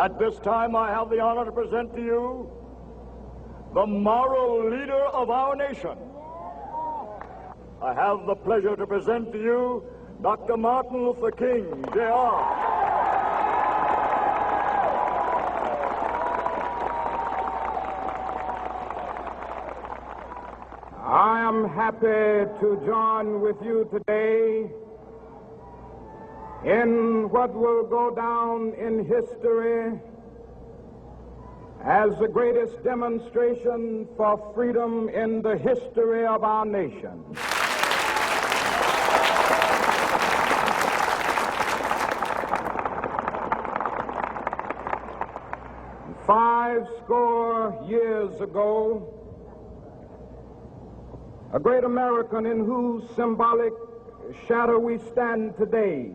At this time, I have the honor to present to you the moral leader of our nation. I have the pleasure to present to you Dr. Martin Luther King, Jr. I am happy to join with you today in what will go down in history as the greatest demonstration for freedom in the history of our nation. Five score years ago, a great American in whose symbolic shadow we stand today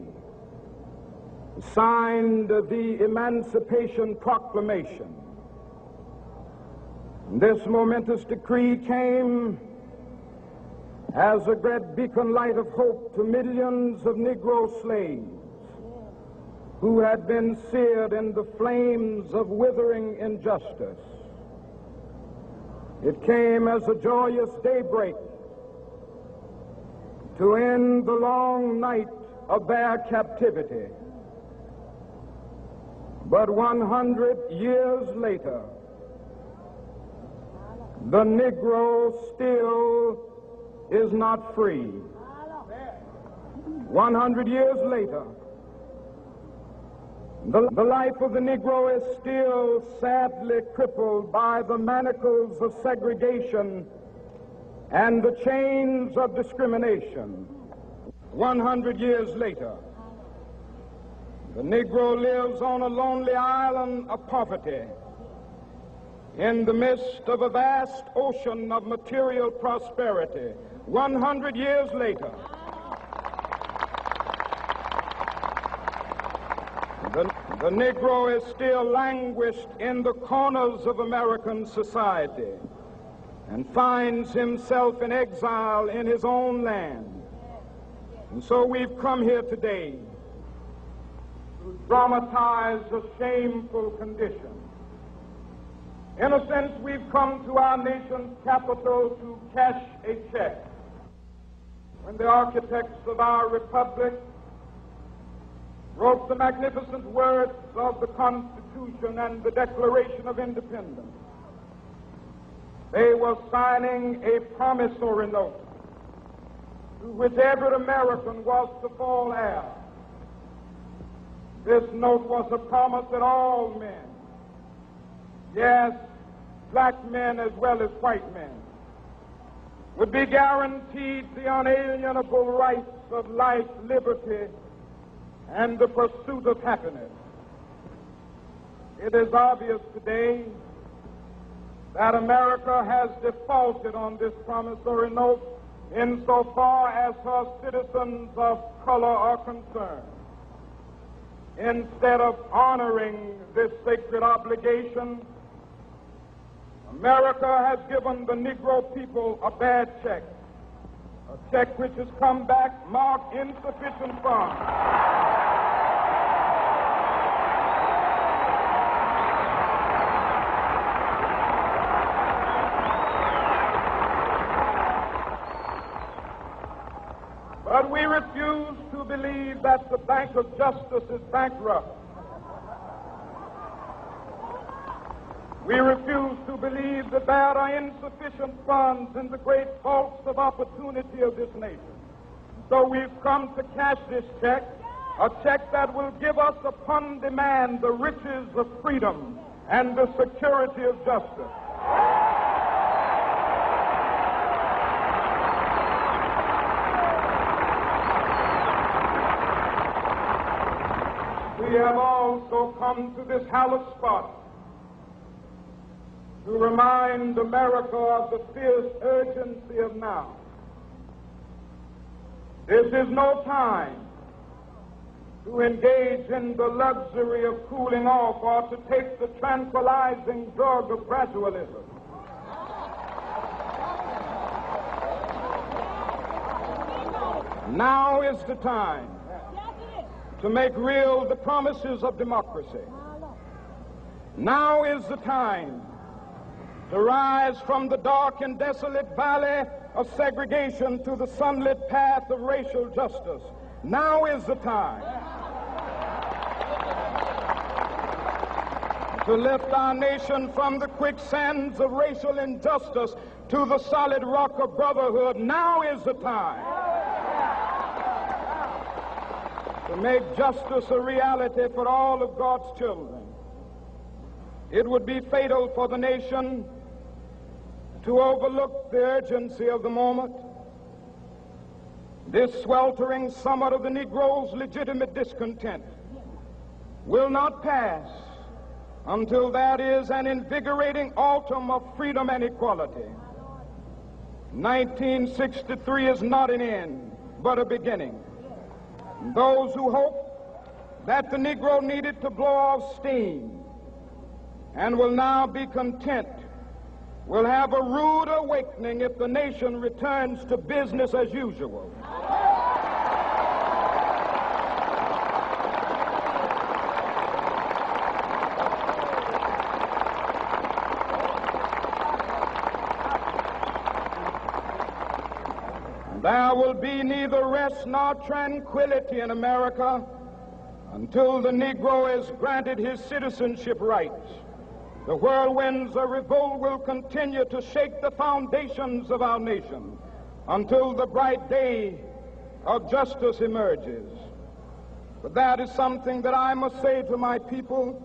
signed the Emancipation Proclamation. This momentous decree came as a great beacon light of hope to millions of Negro slaves who had been seared in the flames of withering injustice. It came as a joyous daybreak to end the long night of their captivity. But 100 years later, the Negro still is not free. 100 years later, the life of the Negro is still sadly crippled by the manacles of segregation and the chains of discrimination. 100 years later, the Negro lives on a lonely island of poverty in the midst of a vast ocean of material prosperity. 100 years later, the Negro is still languished in the corners of American society and finds himself in exile in his own land. And so we've come here today to dramatize a shameful condition. In a sense, we've come to our nation's capital to cash a check. When the architects of our republic wrote the magnificent words of the Constitution and the Declaration of Independence, they were signing a promissory note to which every American was to fall heir. This note was a promise that all men, yes, black men as well as white men, would be guaranteed the unalienable rights of life, liberty, and the pursuit of happiness. It is obvious today that America has defaulted on this promissory note insofar as her citizens of color are concerned. Instead of honoring this sacred obligation, America has given the Negro people a bad check, a check which has come back marked insufficient funds. But we refuse to believe that the Bank of Justice is bankrupt. We refuse to believe that there are insufficient funds in the great vaults of opportunity of this nation. So we've come to cash this check, a check that will give us upon demand the riches of freedom and the security of justice. We have also come to this hallowed spot to remind America of the fierce urgency of now. This is no time to engage in the luxury of cooling off or to take the tranquilizing drug of gradualism. Now is the time to make real the promises of democracy. Now is the time to rise from the dark and desolate valley of segregation to the sunlit path of racial justice. Now is the time to lift our nation from the quicksands of racial injustice to the solid rock of brotherhood. Now is the time to make justice a reality for all of God's children. It would be fatal for the nation to overlook the urgency of the moment. This sweltering summit of the Negro's legitimate discontent will not pass until that is an invigorating autumn of freedom and equality. 1963 is not an end, but a beginning. Those who hope that the Negro needed to blow off steam and will now be content will have a rude awakening if the nation returns to business as usual. There will be neither rest nor tranquility in America until the Negro is granted his citizenship rights. The whirlwinds of revolt will continue to shake the foundations of our nation until the bright day of justice emerges. But that is something that I must say to my people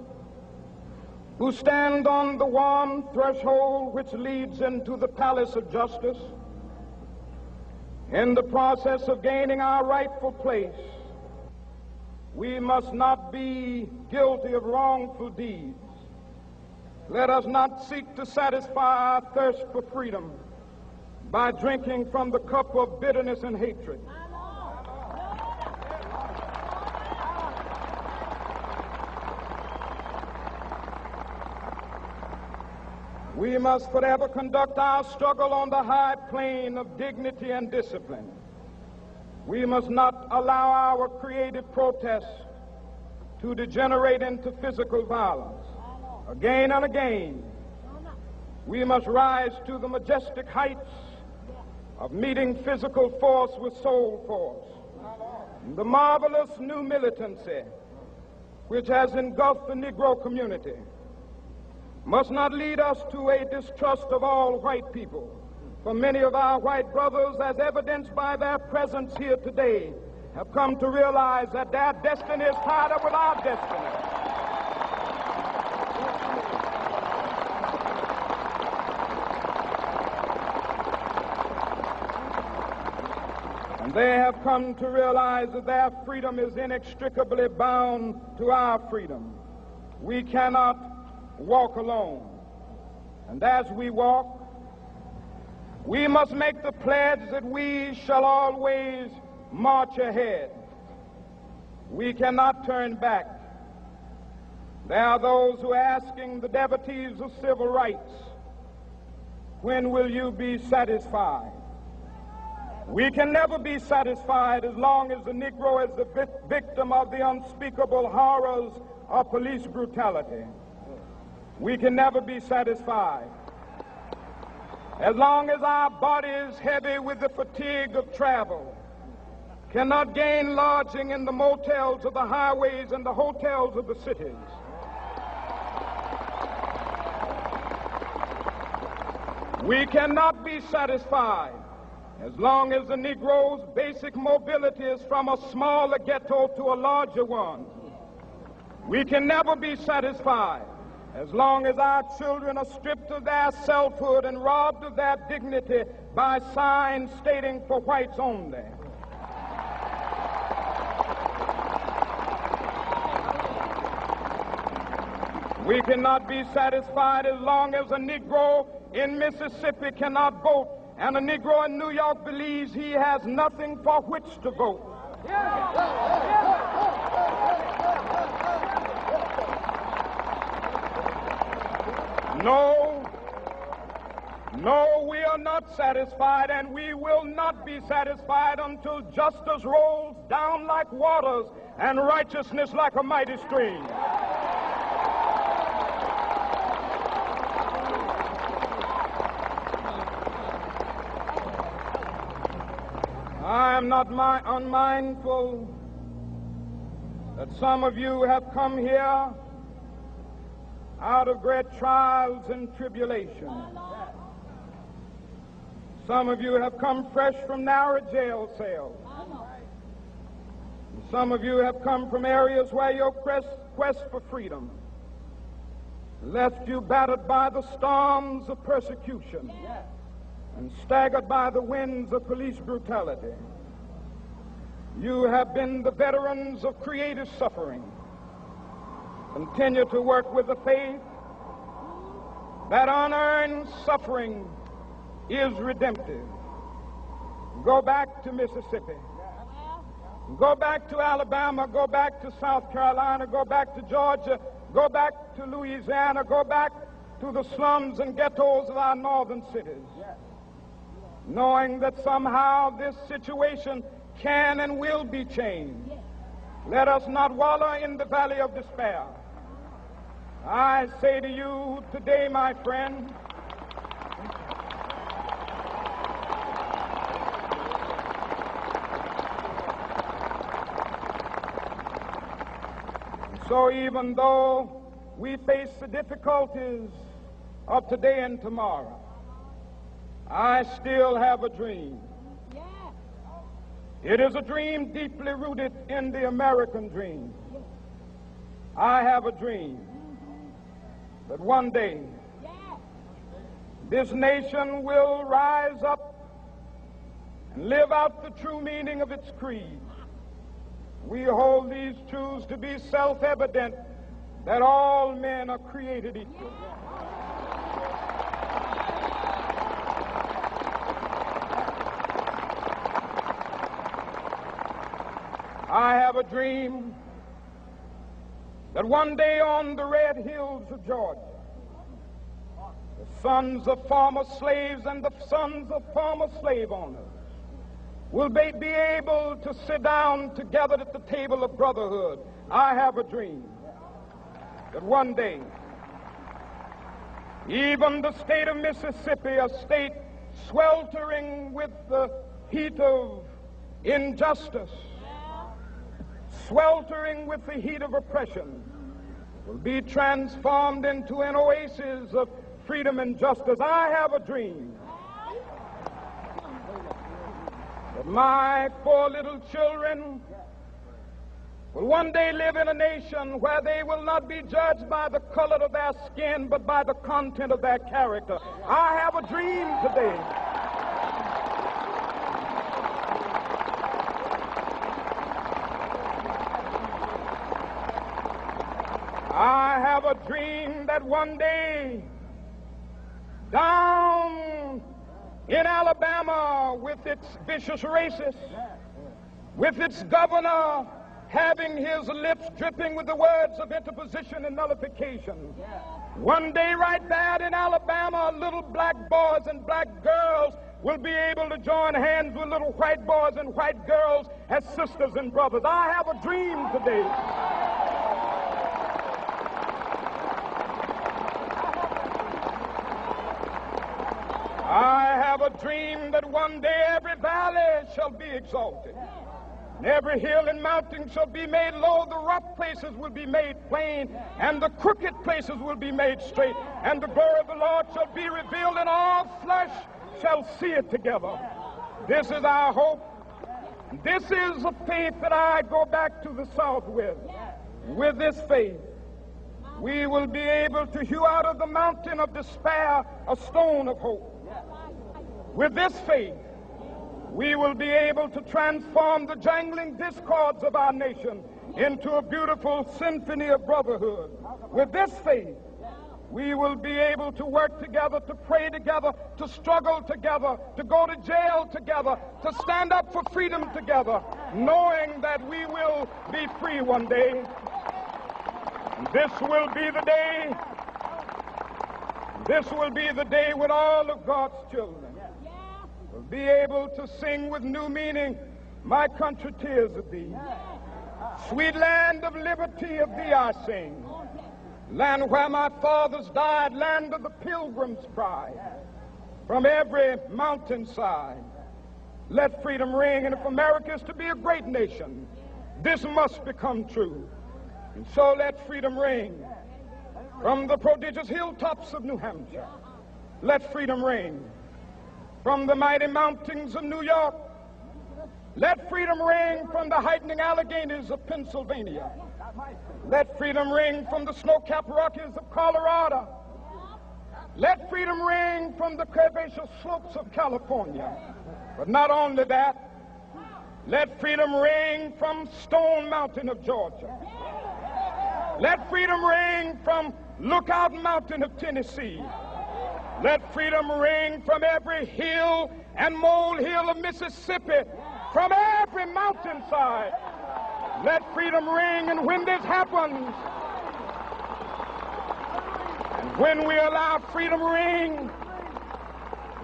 who stand on the warm threshold which leads into the palace of justice. In the process of gaining our rightful place, we must not be guilty of wrongful deeds. Let us not seek to satisfy our thirst for freedom by drinking from the cup of bitterness and hatred. We must forever conduct our struggle on the high plane of dignity and discipline. We must not allow our creative protests to degenerate into physical violence. Again and again, we must rise to the majestic heights of meeting physical force with soul force. The marvelous new militancy which has engulfed the Negro community must not lead us to a distrust of all white people. For many of our white brothers, as evidenced by their presence here today, have come to realize that their destiny is tied up with our destiny. And they have come to realize that their freedom is inextricably bound to our freedom. We cannot walk alone. And as we walk, we must make the pledge that we shall always march ahead. We cannot turn back. There are those who are asking the devotees of civil rights, when will you be satisfied? We can never be satisfied as long as the Negro is the victim of the unspeakable horrors of police brutality. We can never be satisfied as long as our bodies, heavy with the fatigue of travel, cannot gain lodging in the motels of the highways and the hotels of the cities. We cannot be satisfied as long as the Negro's basic mobility is from a smaller ghetto to a larger one. We can never be satisfied as long as our children are stripped of their selfhood and robbed of their dignity by signs stating for whites only. We cannot be satisfied as long as a Negro in Mississippi cannot vote and a Negro in New York believes he has nothing for which to vote. No, we are not satisfied, and we will not be satisfied until justice rolls down like waters and righteousness like a mighty stream. I am not unmindful that some of you have come here out of great trials and tribulations. Some of you have come fresh from narrow jail cells. Some of you have come from areas where your quest for freedom left you battered by the storms of persecution and staggered by the winds of police brutality. You have been the veterans of creative suffering. Continue to work with the faith that unearned suffering is redemptive. Go back to Mississippi. Go back to Alabama. Go back to South Carolina. Go back to Georgia. Go back to Louisiana. Go back to the slums and ghettos of our northern cities. Knowing that somehow this situation can and will be changed. Let us not wallow in the valley of despair. I say to you today, my friend, so even though we face the difficulties of today and tomorrow, I still have a dream. It is a dream deeply rooted in the American dream. I have a dream that one day this nation will rise up and live out the true meaning of its creed. We hold these truths to be self-evident, that all men are created equal. I have a dream that one day on the red hills of Georgia, the sons of former slaves and the sons of former slave owners will be able to sit down together at the table of brotherhood. I have a dream that one day, even the state of Mississippi, a state sweltering with the heat of injustice, sweltering with the heat of oppression, will be transformed into an oasis of freedom and justice. I have a dream that my 4 little children will one day live in a nation where they will not be judged by the color of their skin, but by the content of their character. I have a dream today I have a dream that one day down in Alabama, with its vicious racists, with its governor having his lips dripping with the words of interposition and nullification, one day right there in Alabama, little black boys and black girls will be able to join hands with little white boys and white girls as sisters and brothers. I have a dream today I have a dream that one day every valley shall be exalted, and every hill and mountain shall be made low. The rough places will be made plain, and the crooked places will be made straight, and the glory of the Lord shall be revealed, and all flesh shall see it together. This is our hope. This is the faith that I go back to the South with. With this faith, we will be able to hew out of the mountain of despair a stone of hope. With this faith, we will be able to transform the jangling discords of our nation into a beautiful symphony of brotherhood. With this faith, we will be able to work together, to pray together, to struggle together, to go to jail together, to stand up for freedom together, knowing that we will be free one day. This will be the day. This will be the day when all of God's children will be able to sing with new meaning, "My country, tears of thee. Sweet land of liberty, of thee I sing. Land where my fathers died, land of the pilgrim's pride. From every mountainside, Let freedom ring. And if America is to be a great nation, this must become true. And so let freedom ring from the prodigious hilltops of New Hampshire. Let freedom ring from the mighty mountains of New York. Let freedom ring from the heightening Alleghenies of Pennsylvania. Let freedom ring from the snow-capped Rockies of Colorado. Let freedom ring from the curvaceous slopes of California. But not only that, let freedom ring from Stone Mountain of Georgia. Let freedom ring from Lookout Mountain of Tennessee. Let freedom ring from every hill and molehill of Mississippi, from every mountainside. Let freedom ring, and when this happens, and when we allow freedom ring,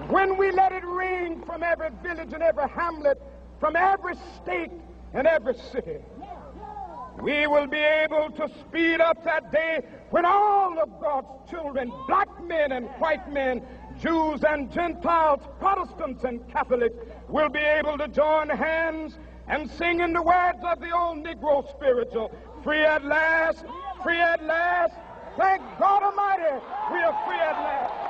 when we let it ring from every village and every hamlet, from every state and every city, we will be able to speed up that day when all of God's children, black men and white men, Jews and Gentiles, Protestants and Catholics, will be able to join hands and sing in the words of the old Negro spiritual, free at last, thank God Almighty, we are free at last.